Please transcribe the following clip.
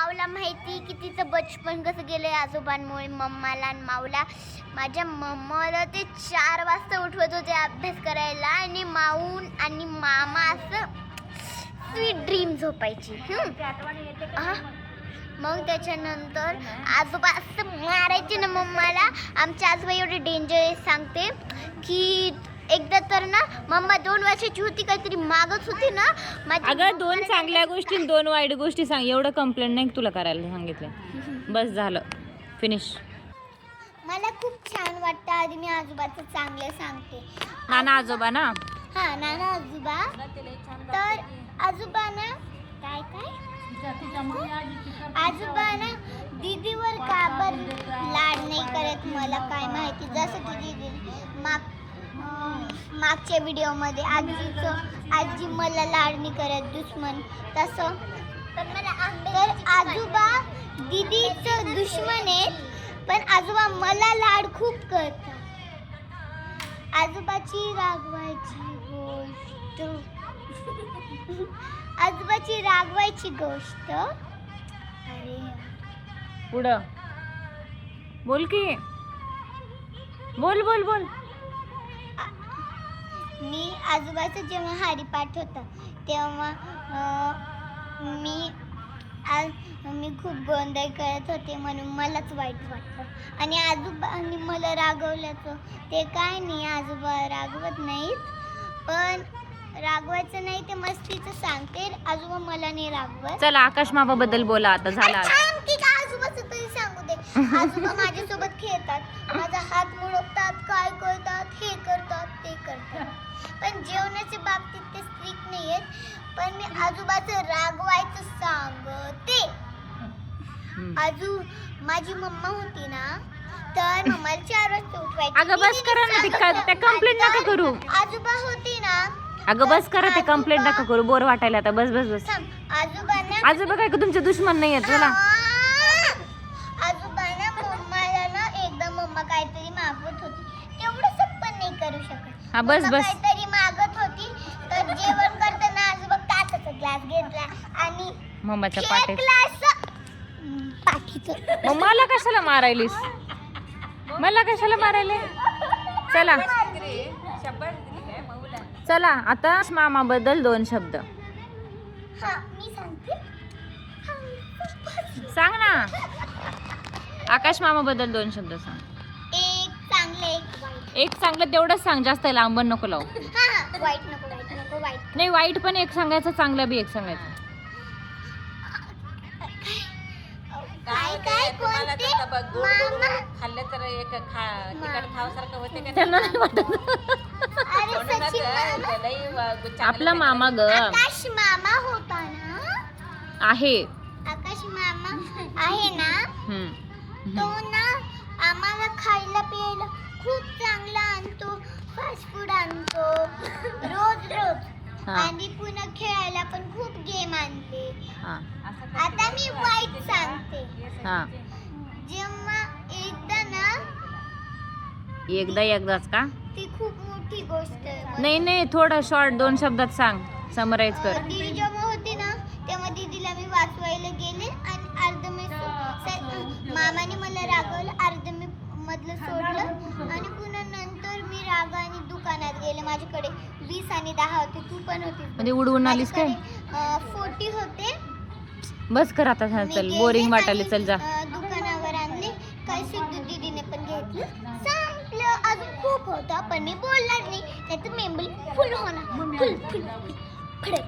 माऊला माहिती की तिचं बचपन कसं गेलंय आजोबांमुळे. मम्माला आणि माऊला, माझ्या मम्माला ते 4 वाजता उठवत होते अभ्यास करायला आणि माऊन आणि मामा असं स्वीट ड्रीम झोपायची. मग त्याच्यानंतर आजोबा असं मारायचे ना मम्माला. आमचे आजोबा एवढे डेंजरस सांगते की एकदा तर ना मम्मा 2 वर्षाची होती, काहीतरी मागत होती ना. अगं 2 चांगल्या गोष्टी 2 वाईट गोष्टी सांग. एवढं कंप्लेंट नाही तुला करायला सांगितलं. बस झालं, फिनिश. मला खूप छान वाटतं. आधी मी आजोबाचं चांगलं सांगते. नाना आजोबा ना. हा, नाना आजोबा. तर आजोबा ना काय आजोबा ना दीदीवर का बरं लाड नाही करत मला काय माहिती. जसं की दीदी मागच्या व्हिडिओमध्ये आजी मला लाड नाही करत, दुश्मन तसं. तर आजोबा दीदीचं दुश्मन आहेत, पण आजोबा मला लाड खूप करतात. आजोबाची रागवायची गोष्ट. अरे पुढं बोल की, बोल बोल बोल. मी आजोबाचं जेव्हा हरिपाठ होता तेव्हा मी खूप गोंधळ करत होते, म्हणून मलाच वाईट वाटतं. आणि आजोबांनी मला रागवल्याचं ते काय नाही, आजोबा रागवत नाहीत. पण रागवायचं नाही ते मस्तीचं सांगते. आजोबा मला नाही रागवत. चला आकाश मामा बद्दल बोला आता. झाला आजोबाचं तरी सांगू दे. आजोबा माझ्यासोबत खेळतात, माझा हात मुडकतात, काय करतात, हे करतात, ते करतात. पण जेवणाच्या बाबतीत ते स्ट्रिक्ट नाही आहेत. पण मी आजोबाचं रागवायचं सांगते. माझी मम्मा होती ना, तर मम्माला 4 वाजता उठवायची. अगं बस करा ना, ते कंप्लेंट नका करू. आजोबा होती ना. अगं बस करा, ते कंप्लेंट नका करू. बोर वाटायला आता. बस बस बस. आजोबा काय का तुमचे दुश्मन नाही आहेत. चला. आजोबांना मम्माला ना एकदा मम्मा काहीतरी मागवत होती, तेवढंच पण नाही करू शकत. हा बस बस. काहीतरी मागत होती, तर जेवण करताना आजोबा काचाचा ग्लास घेतला आणि मम्माच्या पाठीचं. मग मला कशाला मारायलीस? मला कशाला मारायले? चला चला आता मामा बद्दल 2 शब्द मी सांगते. सांग ना. आकाश मामा बद्दल 2 शब्द सांग. एक चांगलं, एक वाईट. एक चांगलं तेवढंच सांग, जास्त लांबण नको लावू. वाईट नको. वाईट नाही, वाईट पण एक सांगायचं, चांगलं बी एक सांगायचं. काय कोणते मामा खाल्लं तर एक तिखट खावसारखं होते का? त्यांना नाही वाटत. अरे सचिन आपला मामा ग आकाश मामा होता ना. आहे. आकाश मामा आहे ना. हम्म. तो ना आम्हाला खायला प्यायला खूप चांगला आणतो, फास्ट फूड आणतो रोज. आणि पुन्हा खेळायला पण खूप गेम आणते. आता मी वाईट सांगते. जेव्हा एकदाच का? ती खूप मोठी गोष्ट आहे. नाही थोडं शॉर्ट 2 शब्दात सांग, समराईज कर. दीदी जेव्हा होती ना तेव्हा दीदीला मी वाचवायला गेले आणि अर्ध मी मामाने मला रागवलं, अर्ध मी मधलं सोडलं आणि पुन्हा नंतर मी रागाने दुकानात गेले. माझ्याकडे 20 आणि 10 होते. तू पण होती म्हणजे उडवून आलीस काय? 40 होते. बस कर आता. चल, बोरिंग वाटायला. चल जा. दुकानावर आणले. काही सिद्धू दीदीने पण घेतलं. संपलं. अजून खूप होता पण मी बोलणार नाही, नाहीतर मेंबल फुल होणार. फुल फडक.